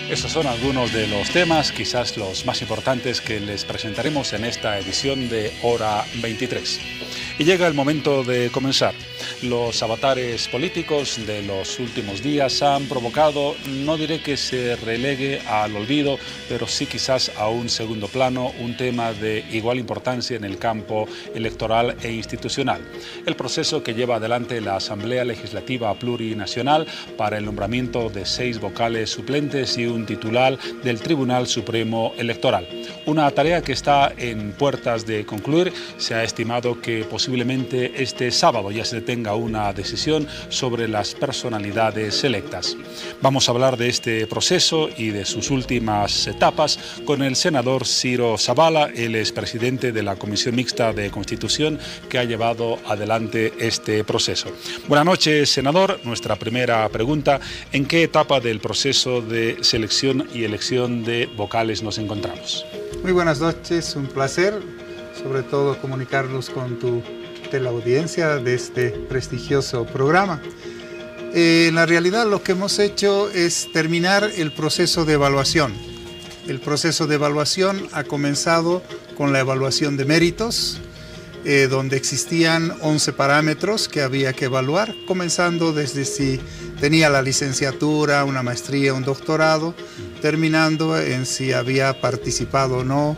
Esos son algunos de los temas, quizás los más importantes, que les presentaremos en esta edición de Hora 23. Y llega el momento de comenzar. Los avatares políticos de los últimos días han provocado, no diré que se relegue al olvido, pero sí quizás a un segundo plano, un tema de igual importancia en el campo electoral e institucional. El proceso que lleva adelante la Asamblea Legislativa Plurinacional para el nombramiento de 6 vocales suplentes y un titular del Tribunal Supremo Electoral. Una tarea que está en puertas de concluir. Se ha estimado que posiblemente este sábado ya se tenga una decisión sobre las personalidades electas. Vamos a hablar de este proceso y de sus últimas etapas con el senador Ciro Zavala, el expresidente de la Comisión Mixta de Constitución que ha llevado adelante este proceso. Buenas noches, senador. Nuestra primera pregunta: ¿en qué etapa del proceso de selección y elección de vocales nos encontramos? Muy buenas noches, un placer, sobre todo comunicarnos con tu teleaudiencia de este prestigioso programa. En la realidad lo que hemos hecho es terminar el proceso de evaluación. El proceso de evaluación ha comenzado con la evaluación de méritos, donde existían 11 parámetros que había que evaluar, comenzando desde si tenía la licenciatura, una maestría, un doctorado, terminando en si había participado o no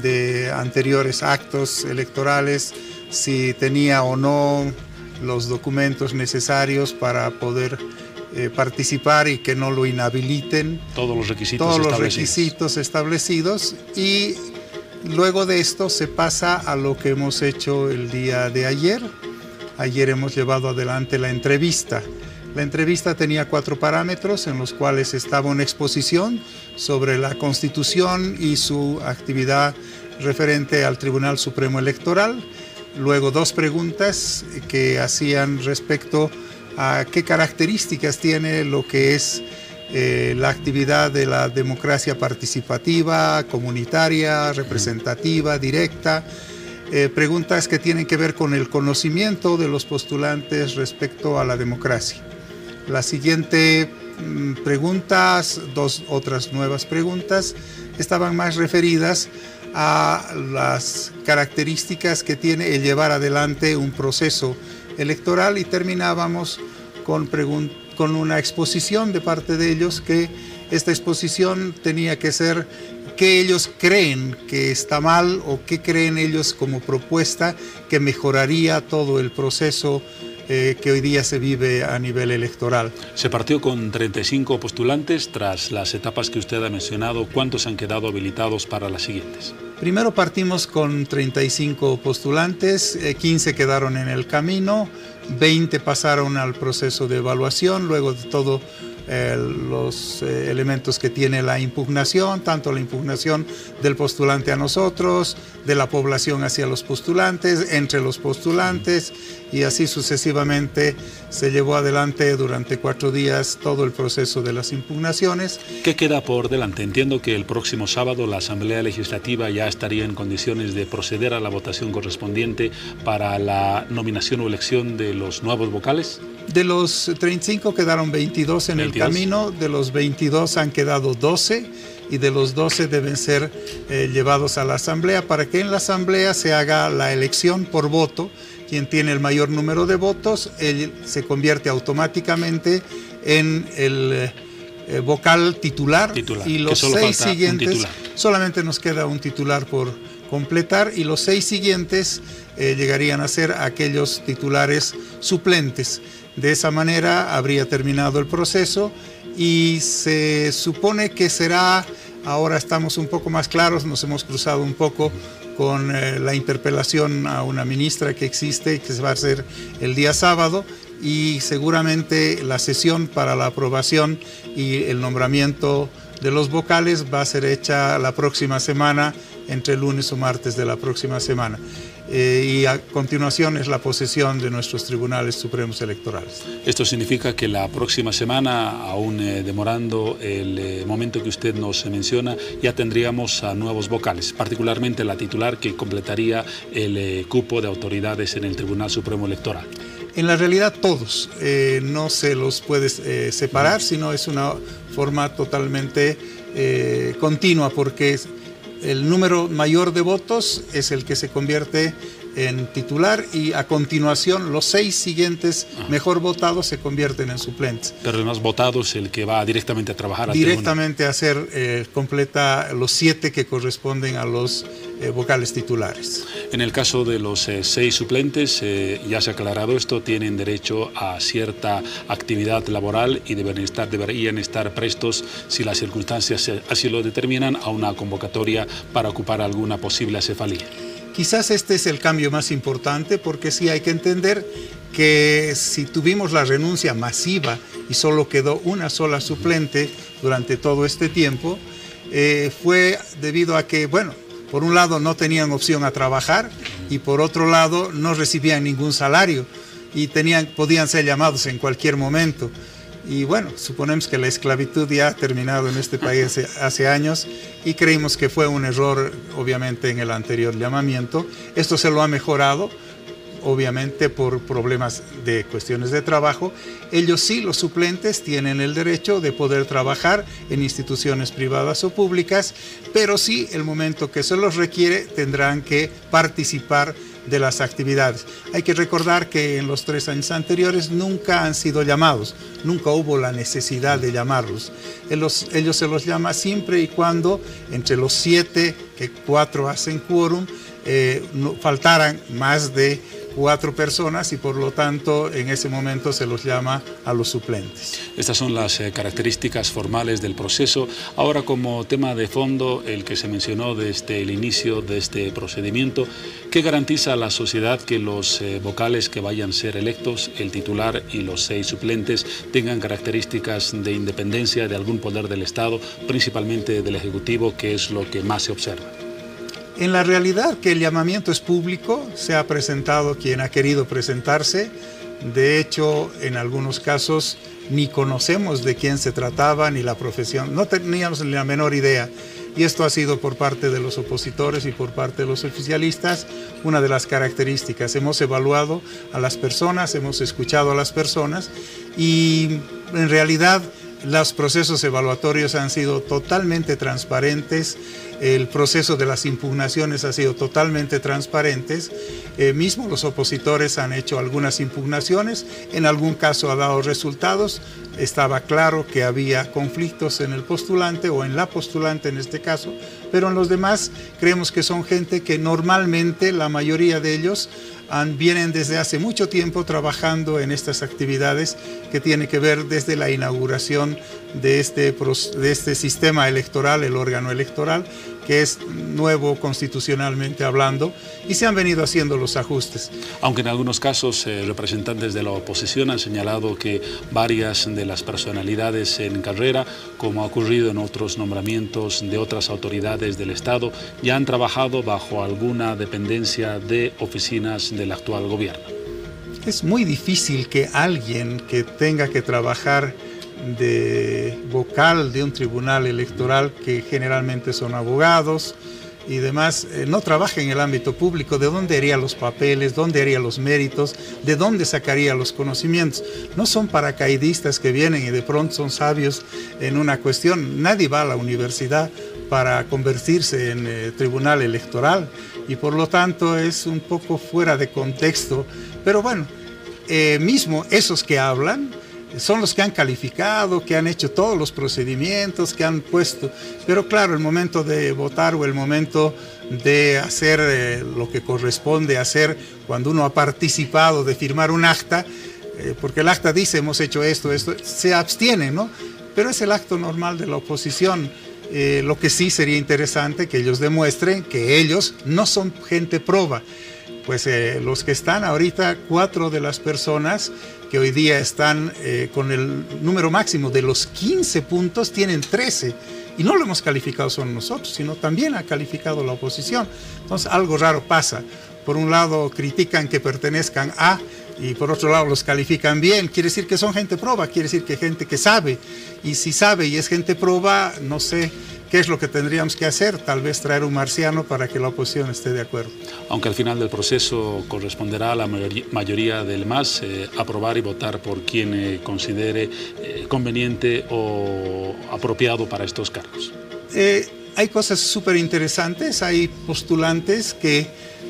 de anteriores actos electorales, si tenía o no los documentos necesarios para poder participar y que no lo inhabiliten. Todos los requisitos establecidos. Y luego de esto se pasa a lo que hemos hecho el día de ayer. Ayer hemos llevado adelante la entrevista. La entrevista tenía 4 parámetros en los cuales estaba una exposición sobre la Constitución y su actividad referente al Tribunal Supremo Electoral. Luego 2 preguntas que hacían respecto a qué características tiene lo que es la actividad de la democracia participativa, comunitaria, representativa, directa. Preguntas que tienen que ver con el conocimiento de los postulantes respecto a la democracia. La siguiente preguntas, 2 otras nuevas preguntas, estaban más referidas a las características que tiene el llevar adelante un proceso electoral, y terminábamos con una exposición de parte de ellos, que esta exposición tenía que ser qué ellos creen que está mal o qué creen ellos como propuesta que mejoraría todo el proceso que hoy día se vive a nivel electoral. Se partió con 35 postulantes. Tras las etapas que usted ha mencionado, ¿cuántos han quedado habilitados para las siguientes? Primero partimos con 35 postulantes, 15 quedaron en el camino, 20 pasaron al proceso de evaluación, luego de todo los elementos que tiene la impugnación, tanto la impugnación del postulante a nosotros, de la población hacia los postulantes, entre los postulantes, y así sucesivamente se llevó adelante durante 4 días todo el proceso de las impugnaciones. ¿Qué queda por delante? Entiendo que el próximo sábado la Asamblea Legislativa ya estaría en condiciones de proceder a la votación correspondiente para la nominación o elección de los nuevos vocales. De los 35 quedaron 22 en el camino, de los 22 han quedado 12 y de los 12 deben ser llevados a la Asamblea para que en la Asamblea se haga la elección por voto. Quien tiene el mayor número de votos, él se convierte automáticamente en el vocal titular, y los 6 siguientes, solamente nos queda un titular por completar, y los 6 siguientes llegarían a ser aquellos titulares suplentes. De esa manera habría terminado el proceso y se supone que será, ahora estamos un poco más claros, nos hemos cruzado un poco con la interpelación a una ministra que existe y que se va a hacer el día sábado, y seguramente la sesión para la aprobación y el nombramiento de los vocales va a ser hecha la próxima semana, entre lunes o martes de la próxima semana. Y a continuación es la posesión de nuestros tribunales supremos electorales. Esto significa que la próxima semana, aún demorando el momento que usted nos menciona, ya tendríamos a nuevos vocales, particularmente la titular que completaría el cupo de autoridades en el Tribunal Supremo Electoral. En la realidad todos, no se los puede separar, sino es una forma totalmente continua, porque el número mayor de votos es el que se convierte en titular y a continuación los 6 siguientes mejor votados se convierten en suplentes. Pero el más votado es el que va directamente a trabajar. Directamente a hacer completa los 7 que corresponden a los vocales titulares. En el caso de los 6 suplentes, ya se ha aclarado esto, tienen derecho a cierta actividad laboral y deberían estar prestos, si las circunstancias así lo determinan, a una convocatoria para ocupar alguna posible acefalía. Quizás este es el cambio más importante, porque sí hay que entender que si tuvimos la renuncia masiva y solo quedó una sola suplente durante todo este tiempo, fue debido a que, bueno, por un lado no tenían opción a trabajar y por otro lado no recibían ningún salario y podían ser llamados en cualquier momento. Y bueno, suponemos que la esclavitud ya ha terminado en este país hace años y creímos que fue un error, obviamente, en el anterior llamamiento. Esto se lo ha mejorado, obviamente, por problemas de cuestiones de trabajo. Ellos sí, los suplentes, tienen el derecho de poder trabajar en instituciones privadas o públicas, pero sí, el momento que se los requiere, tendrán que participar de las actividades. Hay que recordar que en los 3 años anteriores nunca han sido llamados, nunca hubo la necesidad de llamarlos. Ellos se los llama siempre y cuando entre los 7, que 4 hacen quórum, no faltaran más de 4 personas y por lo tanto en ese momento se los llama a los suplentes. Estas son las características formales del proceso. Ahora, como tema de fondo, el que se mencionó desde el inicio de este procedimiento, ¿qué garantiza a la sociedad que los vocales que vayan a ser electos, el titular y los 6 suplentes, tengan características de independencia de algún poder del Estado, principalmente del Ejecutivo, que es lo que más se observa? En la realidad que el llamamiento es público, se ha presentado quien ha querido presentarse. De hecho, en algunos casos ni conocemos de quién se trataba ni la profesión, no teníamos ni la menor idea. Y esto ha sido por parte de los opositores y por parte de los oficialistas una de las características. Hemos evaluado a las personas, hemos escuchado a las personas y en realidad los procesos evaluatorios han sido totalmente transparentes. El proceso de las impugnaciones ha sido totalmente transparentes. Mismo los opositores han hecho algunas impugnaciones, en algún caso ha dado resultados. Estaba claro que había conflictos en el postulante o en la postulante en este caso, pero en los demás creemos que son gente que normalmente, la mayoría de ellos, vienen desde hace mucho tiempo trabajando en estas actividades que tienen que ver desde la inauguración de este sistema electoral, el órgano electoral, que es nuevo constitucionalmente hablando, y se han venido haciendo los ajustes. Aunque en algunos casos representantes de la oposición han señalado que varias de las personalidades en carrera, como ha ocurrido en otros nombramientos de otras autoridades del Estado, ya han trabajado bajo alguna dependencia de oficinas del actual gobierno. Es muy difícil que alguien que tenga que trabajar de vocal de un tribunal electoral, que generalmente son abogados y demás, no trabaja en el ámbito público. ¿De dónde haría los papeles? ¿Dónde haría los méritos? ¿De dónde sacaría los conocimientos? No son paracaidistas que vienen y de pronto son sabios en una cuestión. Nadie va a la universidad para convertirse en tribunal electoral y por lo tanto es un poco fuera de contexto. Pero bueno, mismo esos que hablan son los que han calificado, que han hecho todos los procedimientos, que han puesto. Pero claro, el momento de votar o el momento de hacer lo que corresponde hacer cuando uno ha participado, de firmar un acta, porque el acta dice hemos hecho esto, se abstiene, ¿no? Pero es el acto normal de la oposición. Lo que sí sería interesante que ellos demuestren que ellos no son gente proba. Pues los que están ahorita, 4 de las personas que hoy día están con el número máximo de los 15 puntos, tienen 13. Y no lo hemos calificado solo nosotros, sino también ha calificado la oposición. Entonces algo raro pasa. Por un lado critican que pertenezcan a, y por otro lado los califican bien. Quiere decir que son gente proba, quiere decir que gente que sabe. Y si sabe y es gente proba, no sé ¿qué es lo que tendríamos que hacer? Tal vez traer un marciano para que la oposición esté de acuerdo. Aunque al final del proceso corresponderá a la mayoría del MAS aprobar y votar por quien considere conveniente o apropiado para estos cargos. Hay cosas súper interesantes, hay postulantes que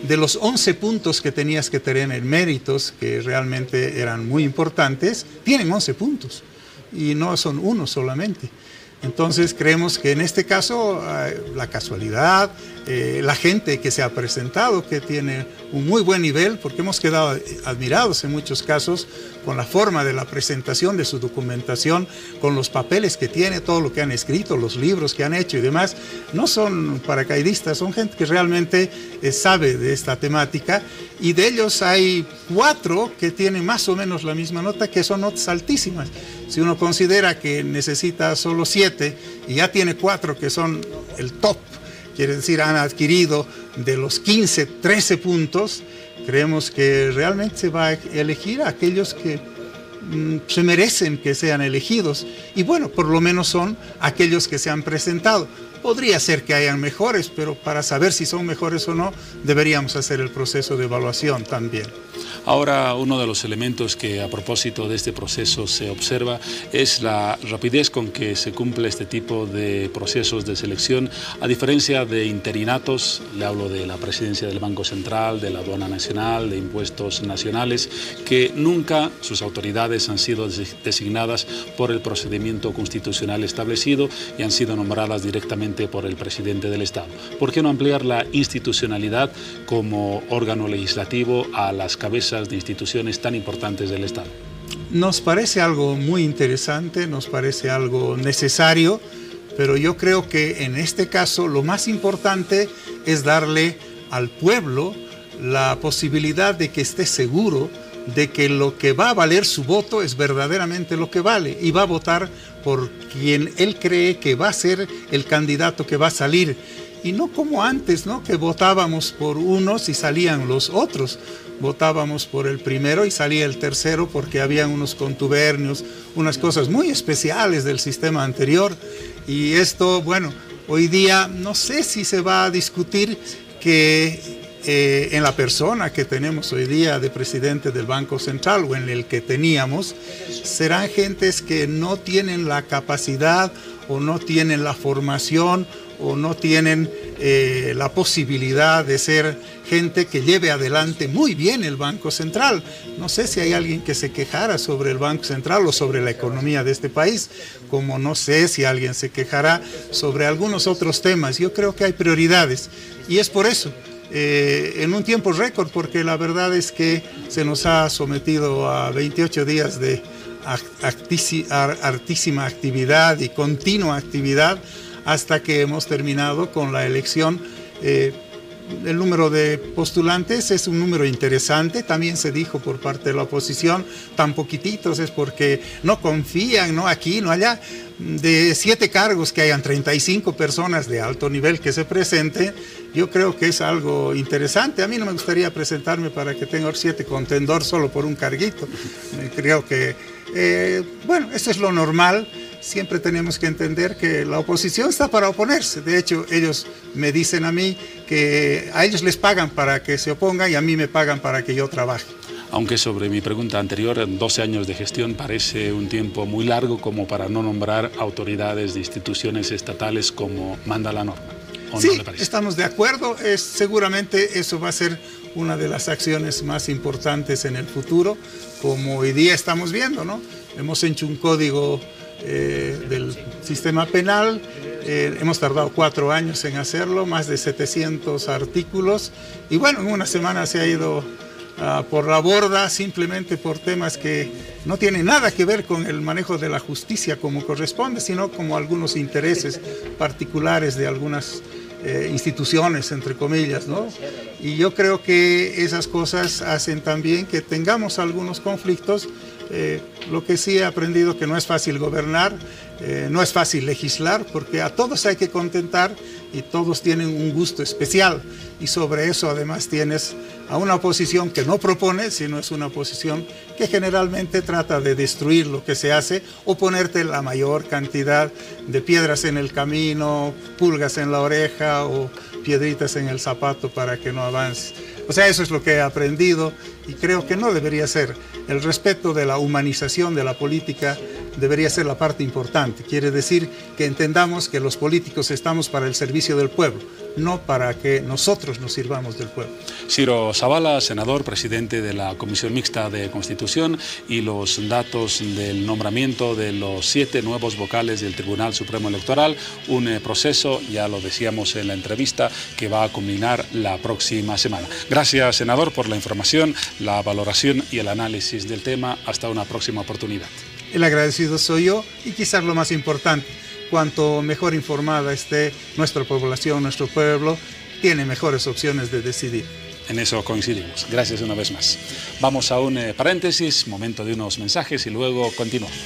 de los 11 puntos que tenías que tener en méritos, que realmente eran muy importantes, tienen 11 puntos y no son uno solamente. Entonces creemos que en este caso la casualidad, la gente que se ha presentado, que tiene un muy buen nivel, porque hemos quedado admirados en muchos casos con la forma de la presentación de su documentación, con los papeles que tiene, todo lo que han escrito, los libros que han hecho y demás. No son paracaidistas, son gente que realmente sabe de esta temática, y de ellos hay 4 que tienen más o menos la misma nota, que son notas altísimas. Si uno considera que necesita solo 7 y ya tiene 4 que son el top, quiere decir, han adquirido de los 15, 13 puntos, creemos que realmente se va a elegir a aquellos que se merecen que sean elegidos. Y bueno, por lo menos son aquellos que se han presentado. Podría ser que hayan mejores, pero para saber si son mejores o no, deberíamos hacer el proceso de evaluación también. Ahora, uno de los elementos que a propósito de este proceso se observa es la rapidez con que se cumple este tipo de procesos de selección, a diferencia de interinatos. Le hablo de la presidencia del Banco Central, de la Aduana Nacional, de Impuestos Nacionales, que nunca sus autoridades han sido designadas por el procedimiento constitucional establecido y han sido nombradas directamente por el presidente del Estado. ¿Por qué no ampliar la institucionalidad como órgano legislativo a las cabezas de instituciones tan importantes del Estado? Nos parece algo muy interesante, nos parece algo necesario, pero yo creo que en este caso lo más importante es darle al pueblo la posibilidad de que esté seguro de que lo que va a valer su voto es verdaderamente lo que vale, y va a votar por quien él cree que va a ser el candidato que va a salir, y no como antes, ¿no?, que votábamos por unos y salían los otros. Votábamos por el primero y salía el tercero porque habían unos contubernios, unas cosas muy especiales del sistema anterior. Y esto, bueno, hoy día no sé si se va a discutir que en la persona que tenemos hoy día de presidente del Banco Central, o en el que teníamos, serán gentes que no tienen la capacidad o no tienen la formación o no tienen la posibilidad de ser gente que lleve adelante muy bien el Banco Central. No sé si hay alguien que se quejara sobre el Banco Central o sobre la economía de este país, como no sé si alguien se quejará sobre algunos otros temas. Yo creo que hay prioridades, y es por eso, en un tiempo récord, porque la verdad es que se nos ha sometido a 28 días de hartísima actividad y continua actividad, hasta que hemos terminado con la elección. El número de postulantes es un número interesante, también se dijo por parte de la oposición, tan poquititos es porque no confían, no aquí, no allá. De 7 cargos que hayan 35 personas de alto nivel que se presenten, yo creo que es algo interesante. A mí no me gustaría presentarme para que tenga 7 contendores solo por un carguito. Creo que, bueno, eso es lo normal. Siempre tenemos que entender que la oposición está para oponerse. De hecho, ellos me dicen a mí que a ellos les pagan para que se opongan y a mí me pagan para que yo trabaje. Aunque sobre mi pregunta anterior, 12 años de gestión parece un tiempo muy largo como para no nombrar autoridades de instituciones estatales como manda la norma. Sí, no estamos de acuerdo. Seguramente eso va a ser una de las acciones más importantes en el futuro, como hoy día estamos viendo, ¿no? Hemos hecho un código del sistema penal, hemos tardado 4 años en hacerlo, más de 700 artículos, y bueno, en una semana se ha ido por la borda, simplemente por temas que no tienen nada que ver con el manejo de la justicia como corresponde, sino como algunos intereses particulares de algunas instituciones, entre comillas, ¿no? Y yo creo que esas cosas hacen también que tengamos algunos conflictos. Lo que sí he aprendido que no es fácil gobernar, No es fácil legislar porque a todos hay que contentar y todos tienen un gusto especial. Y sobre eso además tienes a una oposición que no propone, sino es una oposición que generalmente trata de destruir lo que se hace o ponerte la mayor cantidad de piedras en el camino, pulgas en la oreja o piedritas en el zapato para que no avances. O sea, eso es lo que he aprendido y creo que no debería ser. El respeto de la humanización de la política debería ser la parte importante. Quiere decir que entendamos que los políticos estamos para el servicio del pueblo, no para que nosotros nos sirvamos del pueblo. Ciro Zavala, senador, presidente de la Comisión Mixta de Constitución, y los datos del nombramiento de los 7 nuevos vocales del Tribunal Supremo Electoral, un proceso, ya lo decíamos en la entrevista, que va a culminar la próxima semana. Gracias, senador, por la información, la valoración y el análisis del tema. Hasta una próxima oportunidad. El agradecido soy yo y quizás lo más importante, cuanto mejor informada esté nuestra población, nuestro pueblo, tiene mejores opciones de decidir. En eso coincidimos. Gracias una vez más. Vamos a un paréntesis, momento de unos mensajes y luego continuamos.